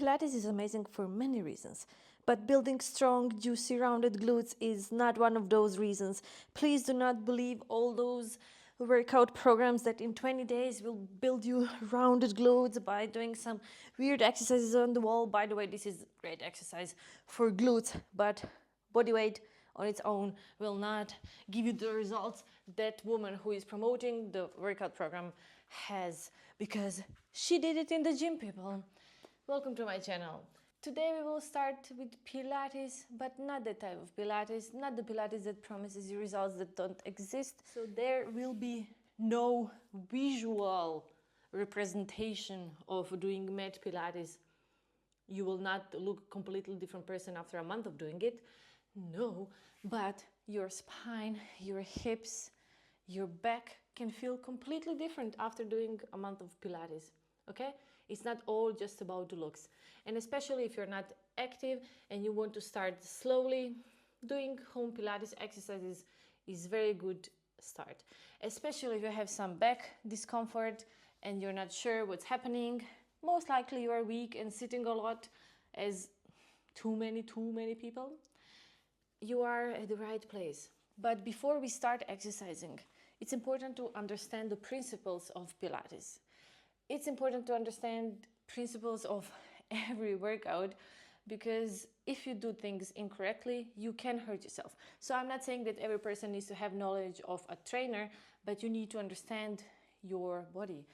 Pilates is amazing for many reasons, but building strong, juicy, rounded glutes is not one of those reasons. Please do not believe all those workout programs that in 20 days will build you rounded glutes by doing some weird exercises on the wall. By the way, this is great exercise for glutes, but body weight on its own will not give you the results that woman who is promoting the workout program has, because she did it in the gym, people. Welcome to my channel. Today we will start with Pilates, but not the type of Pilates, not the Pilates that promises you results that don't exist. So there will be no visual representation of doing mat Pilates. You will not look a completely different person after a month of doing it. No, but your spine, your hips, your back can feel completely different after doing a month of Pilates. Okay? It's not all just about the looks. And especially if you're not active and you want to start slowly, doing home Pilates exercises is very good start. Especially if you have some back discomfort and you're not sure what's happening. Most likely you are weak and sitting a lot, as too many people. You are at the right place. But before we start exercising, it's important to understand the principles of Pilates. It's important to understand principles of every workout, because if you do things incorrectly, you can hurt yourself. So I'm not saying that every person needs to have knowledge of a trainer, but you need to understand your body.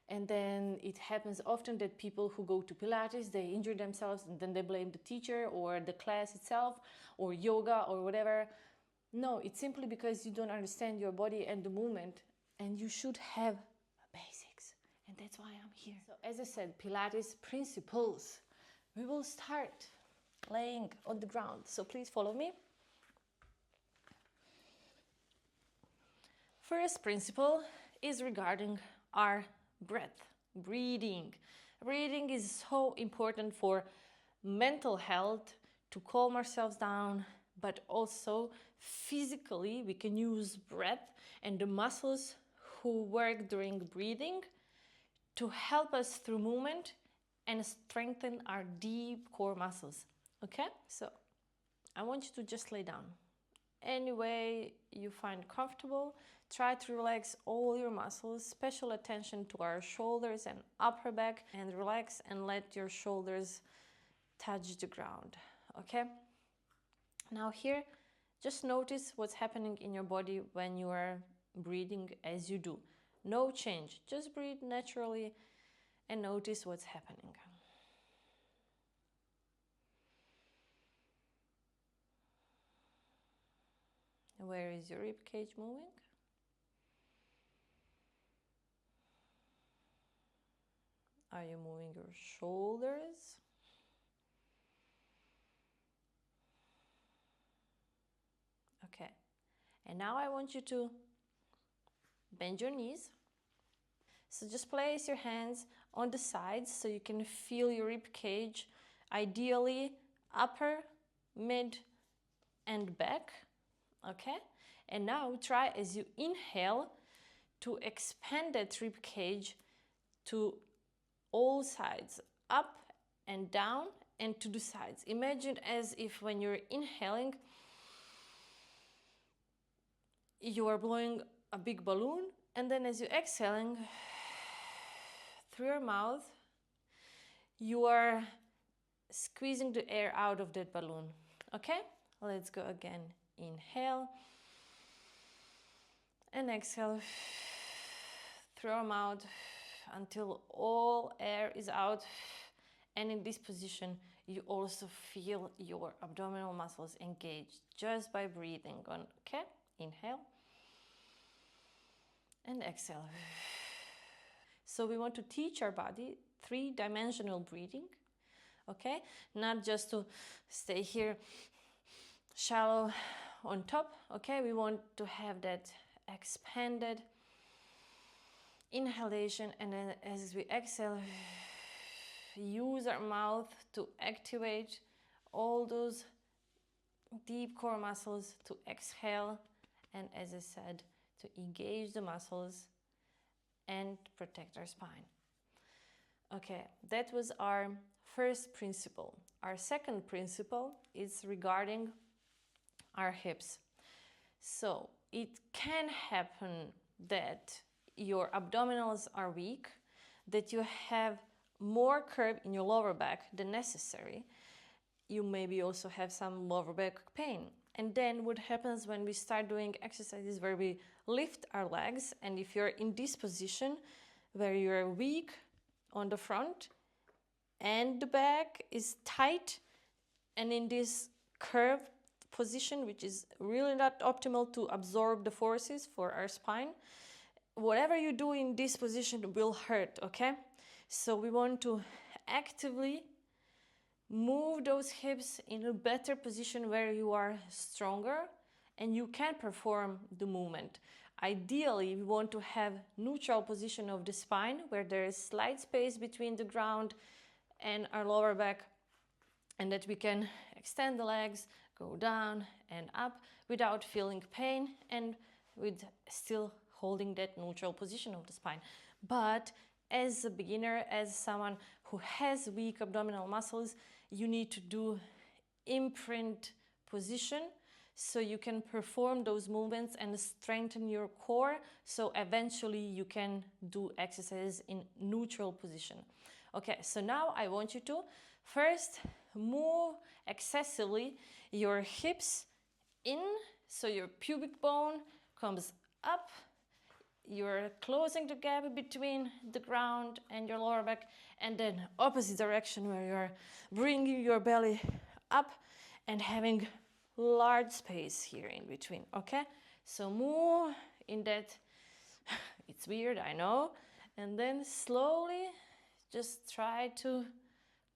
And then it happens often that people who go to Pilates, they injure themselves and then they blame the teacher or the class itself or yoga or whatever. No, it's simply because you don't understand your body and the movement, and you should have basics. And that's why I'm here. So as I said, Pilates principles. We will start laying on the ground. So please follow me. First principle is regarding our breath, breathing. Breathing is so important for mental health, to calm ourselves down, but also physically we can use breath and the muscles who work during breathing to help us through movement and strengthen our deep core muscles. Okay? So I want you to just lay down. Any way you find comfortable. Try to relax all your muscles. Special attention to our shoulders and upper back, and relax and let your shoulders touch the ground. Okay? Now here, just notice what's happening in your body when you are breathing as you do. No change. Just breathe naturally and notice what's happening. Where is your rib cage moving? Are you moving your shoulders? Okay. And now I want you to bend your knees. So just place your hands on the sides so you can feel your rib cage, ideally upper, mid, and back. Okay? And now try, as you inhale, to expand that rib cage to all sides, up and down and to the sides. Imagine as if when you're inhaling, you are blowing a big balloon, and then as you're exhaling through your mouth, you are squeezing the air out of that balloon. Okay? Let's go again. Inhale and exhale through our mouth until all air is out. And in this position, you also feel your abdominal muscles engaged just by breathing on. Okay? Inhale and exhale. So we want to teach our body three-dimensional breathing. Okay? Not just to stay here shallow on top. Okay? We want to have that expanded inhalation, and then as we exhale, use our mouth to activate all those deep core muscles to exhale, and as I said, to engage the muscles and protect our spine. Okay, that was our first principle. Our second principle is regarding our hips. So it can happen that your abdominals are weak, that you have more curve in your lower back than necessary. You maybe also have some lower back pain. And then what happens when we start doing exercises where we lift our legs, and if you're in this position where you're weak on the front and the back is tight and in this curved position, which is really not optimal to absorb the forces for our spine, whatever you do in this position will hurt, okay? So we want to actively move those hips in a better position where you are stronger and you can perform the movement. Ideally, we want to have neutral position of the spine where there is slight space between the ground and our lower back, and that we can extend the legs, go down and up without feeling pain and with still holding that neutral position of the spine. But as a beginner, as someone who has weak abdominal muscles, you need to do imprint position so you can perform those movements and strengthen your core, so eventually you can do exercises in neutral position. Okay, so now I want you to first move excessively your hips in, so your pubic bone comes up, you're closing the gap between the ground and your lower back, and then opposite direction where you're bringing your belly up and having large space here in between, okay? So move in that, it's weird, I know, and then slowly just try to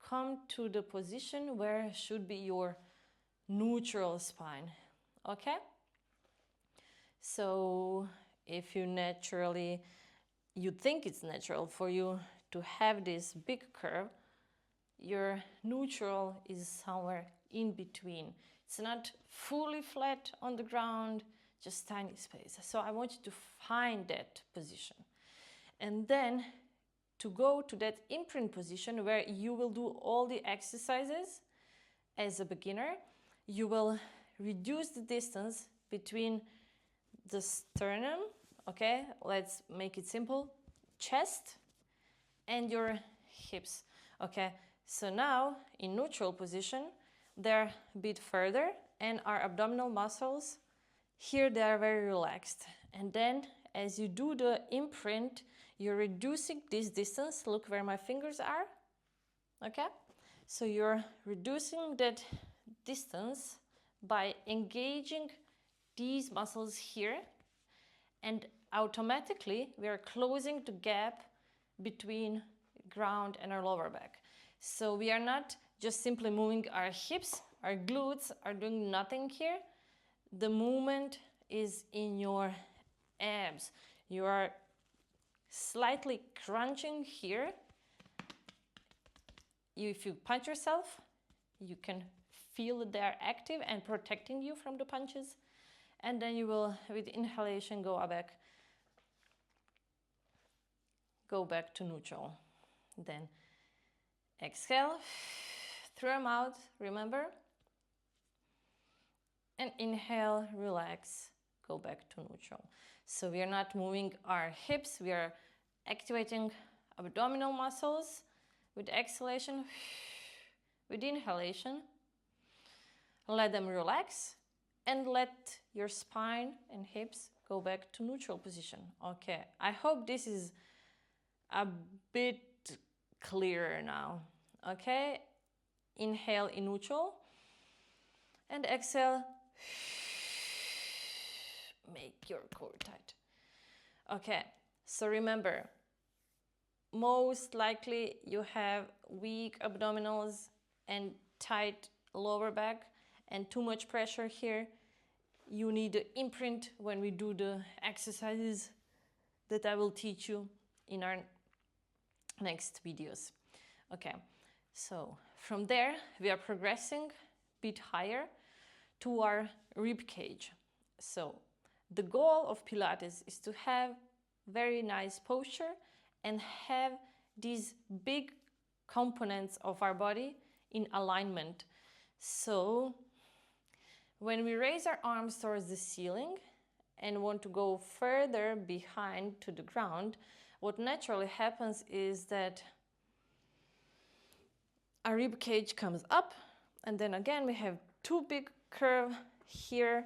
come to the position where should be your neutral spine, okay? So if you think it's natural for you to have this big curve, your neutral is somewhere in between. It's not fully flat on the ground, just tiny space. So I want you to find that position. And then to go to that imprint position where you will do all the exercises as a beginner, you will reduce the distance between the sternum, okay, let's make it simple, chest and your hips, okay? So now in neutral position, they're a bit further and our abdominal muscles, here they are very relaxed. And then as you do the imprint, you're reducing this distance. Look where my fingers are, okay? So you're reducing that distance by engaging these muscles here, and automatically we are closing the gap between ground and our lower back. So we are not just simply moving our hips, our glutes are doing nothing here. The movement is in your abs. You are slightly crunching here. If you punch yourself, you can feel that they are active and protecting you from the punches. And then you will, with inhalation, go back to neutral. Then exhale, through your mouth, remember. And inhale, relax, go back to neutral. So we are not moving our hips, we are activating abdominal muscles with exhalation, with inhalation. Let them relax and let your spine and hips go back to neutral position. Okay, I hope this is a bit clearer now. Okay, inhale in neutral and exhale, make your core tight. Okay, so remember, most likely you have weak abdominals and tight lower back and too much pressure here. You need to imprint when we do the exercises that I will teach you in our next videos. Okay, so from there we are progressing a bit higher to our rib cage. So the goal of Pilates is to have very nice posture and have these big components of our body in alignment. So when we raise our arms towards the ceiling and want to go further behind to the ground, what naturally happens is that our rib cage comes up, and then again we have two big curve here,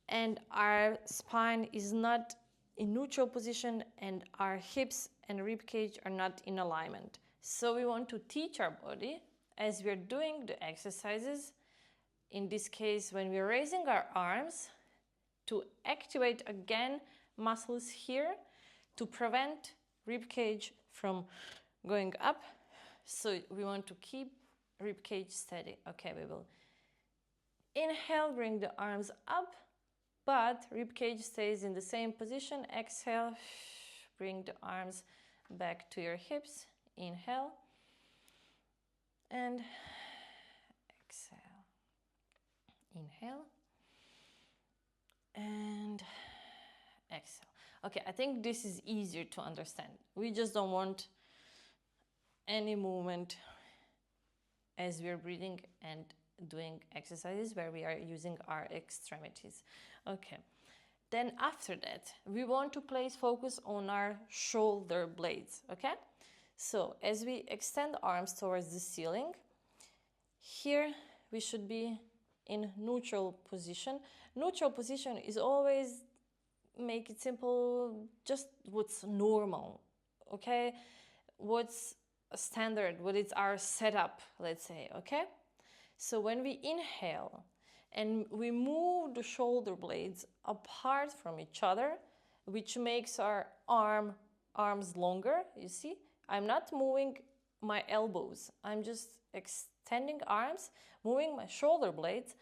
and our spine is not in neutral position, and our hips and rib cage are not in alignment. So we want to teach our body, as we're doing the exercises, in this case when we're raising our arms, to activate again muscles here to prevent rib cage from going up. So we want to keep rib cage steady. Okay, we will inhale, bring the arms up, but rib cage stays in the same position. Exhale, bring the arms back to your hips. Inhale and exhale. Inhale and exhale. Okay, I think this is easier to understand. We just don't want any movement as we're breathing and doing exercises where we are using our extremities. Okay, then after that we want to place focus on our shoulder blades. Okay, so as we extend arms towards the ceiling, here we should be in neutral position. Neutral position is always, make it simple, just what's normal. Okay, what's standard, what is our setup, let's say. Okay, so when we inhale and we move the shoulder blades apart from each other, which makes our arms longer, you see, I'm not moving my elbows, I'm just extending arms, moving my shoulder blades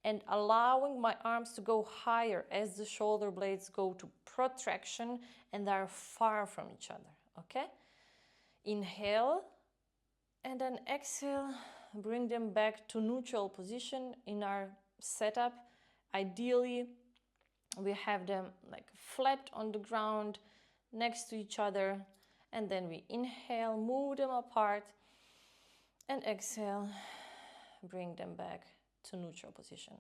and allowing my arms to go higher as the shoulder blades go to protraction and are far from each other. Okay, inhale and then exhale, bring them back to neutral position in our setup. Ideally we have them like flat on the ground next to each other, and then we inhale, move them apart, and exhale, bring them back to neutral position.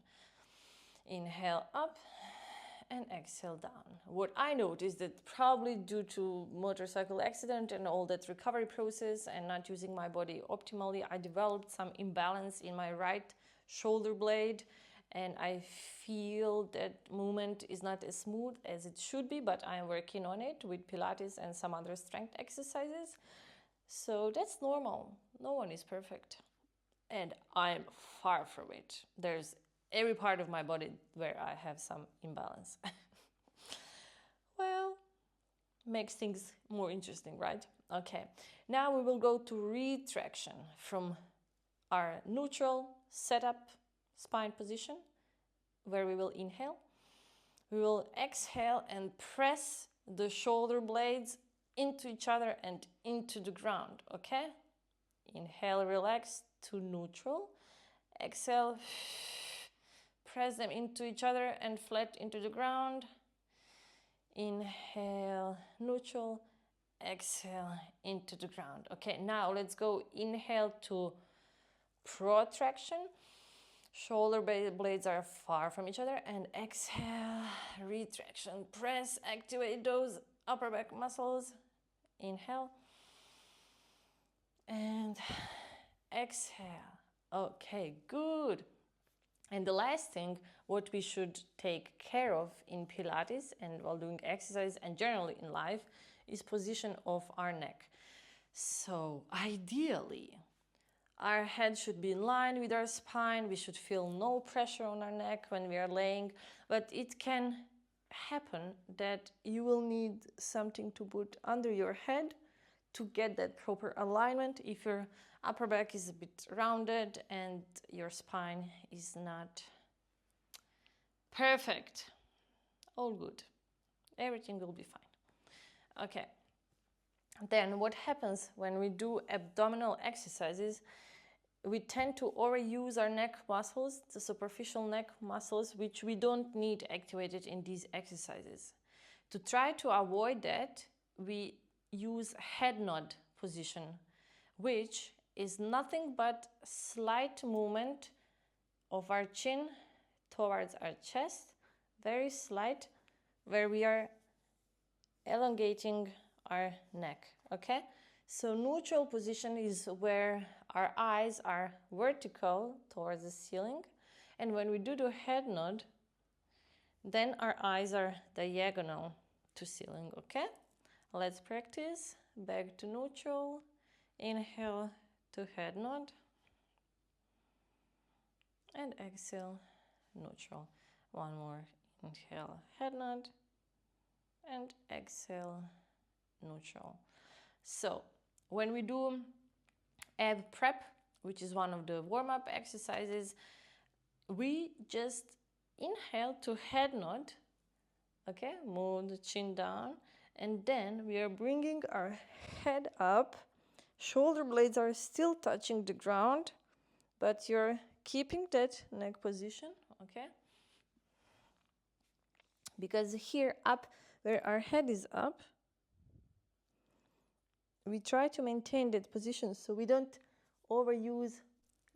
Inhale up and exhale down. What I noticed that probably due to motorcycle accident and all that recovery process and not using my body optimally, I developed some imbalance in my right shoulder blade, and I feel that movement is not as smooth as it should be, but I'm working on it with Pilates and some other strength exercises. So that's normal. No one is perfect. And I'm far from it. There's every part of my body where I have some imbalance. Well, makes things more interesting, right? Okay, now we will go to retraction from our neutral setup spine position, where we will inhale. We will exhale and press the shoulder blades into each other and into the ground. Okay, inhale, relax to neutral. Exhale, press them into each other and flat into the ground. Inhale, neutral. Exhale, into the ground. Okay, now let's go. Inhale to protraction. Shoulder blades are far from each other. And exhale, retraction. Press, activate those upper back muscles. Inhale. And exhale. Okay, good. And the last thing, what we should take care of in Pilates and while doing exercise and generally in life, is position of our neck. So ideally, our head should be in line with our spine. We should feel no pressure on our neck when we are laying, but it can happen that you will need something to put under your head to get that proper alignment if your upper back is a bit rounded and your spine is not perfect. All good. Everything will be fine. Okay. Then what happens when we do abdominal exercises, we tend to overuse our neck muscles, the superficial neck muscles, which we don't need activated in these exercises. To try to avoid that, we use head nod position, which is nothing but slight movement of our chin towards our chest, very slight, where we are elongating our neck, okay? So neutral position is where our eyes are vertical towards the ceiling, and when we do the head nod, then our eyes are diagonal to ceiling, okay? Let's practice. Back to neutral. Inhale to head nod. And exhale, neutral. One more. Inhale, head nod. And exhale, neutral. So, when we do ab prep, which is one of the warm-up exercises, we just inhale to head nod, okay? Move the chin down, and then we are bringing our head up. Shoulder blades are still touching the ground, but you're keeping that neck position, okay? Because here up, where our head is up, we try to maintain that position so we don't overuse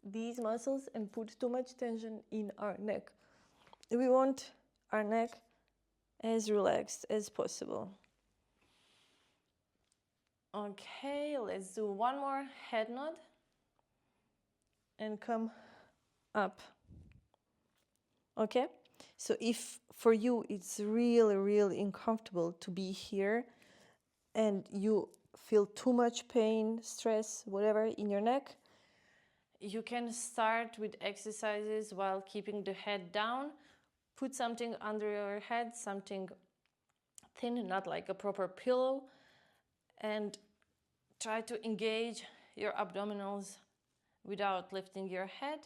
these muscles and put too much tension in our neck. We want our neck as relaxed as possible. Okay, let's do one more head nod and come up. Okay, so if for you it's really, really uncomfortable to be here and you feel too much pain, stress, whatever in your neck, you can start with exercises while keeping the head down. Put something under your head, something thin, not like a proper pillow, and try to engage your abdominals without lifting your head.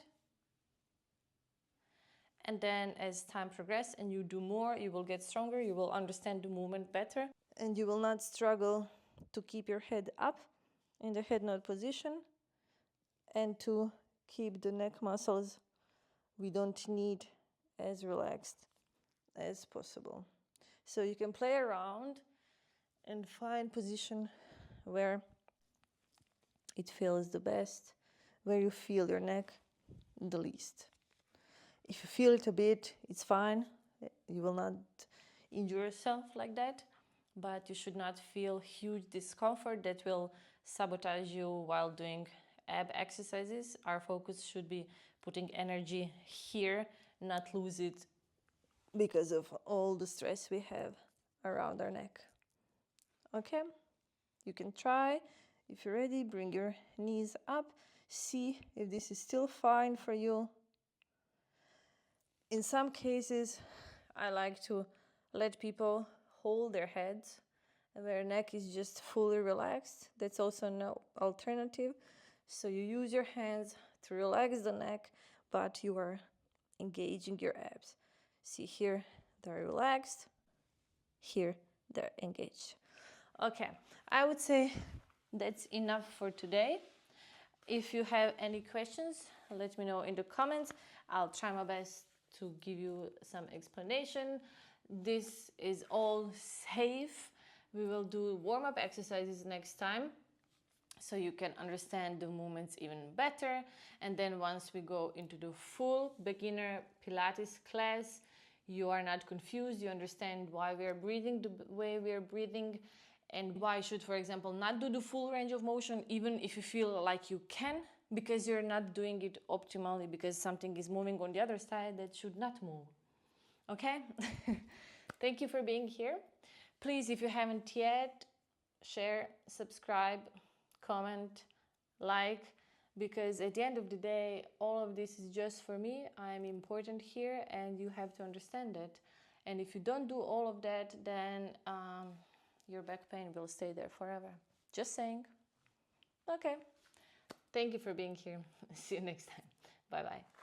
And then as time progresses and you do more, you will get stronger, you will understand the movement better, and you will not struggle to keep your head up in the head nod position and to keep the neck muscles we don't need as relaxed as possible. So you can play around and find position where it feels the best, where you feel your neck the least. If you feel it a bit, it's fine. You will not injure yourself like that, but you should not feel huge discomfort that will sabotage you while doing ab exercises. Our focus should be putting energy here, not lose it because of all the stress we have around our neck. Okay, you can try. If you're ready, bring your knees up. See if this is still fine for you. In some cases, I like to let people hold their heads and their neck is just fully relaxed. That's also an alternative. So you use your hands to relax the neck, but you are engaging your abs. See here, they're relaxed. Here, they're engaged. Okay, I would say that's enough for today. If you have any questions, let me know in the comments. I'll try my best to give you some explanation. This is all safe. We will do warm-up exercises next time so you can understand the movements even better. And then once we go into the full beginner Pilates class, you are not confused. You understand why we are breathing the way we are breathing and why you should, for example, not do the full range of motion even if you feel like you can, because you're not doing it optimally, because something is moving on the other side that should not move. Okay? Thank you for being here. Please, if you haven't yet, share, subscribe, comment, like, because at the end of the day, all of this is just for me. I'm important here and you have to understand it. And if you don't do all of that, then your back pain will stay there forever. Just saying. Okay. Thank you for being here. See you next time. Bye-bye.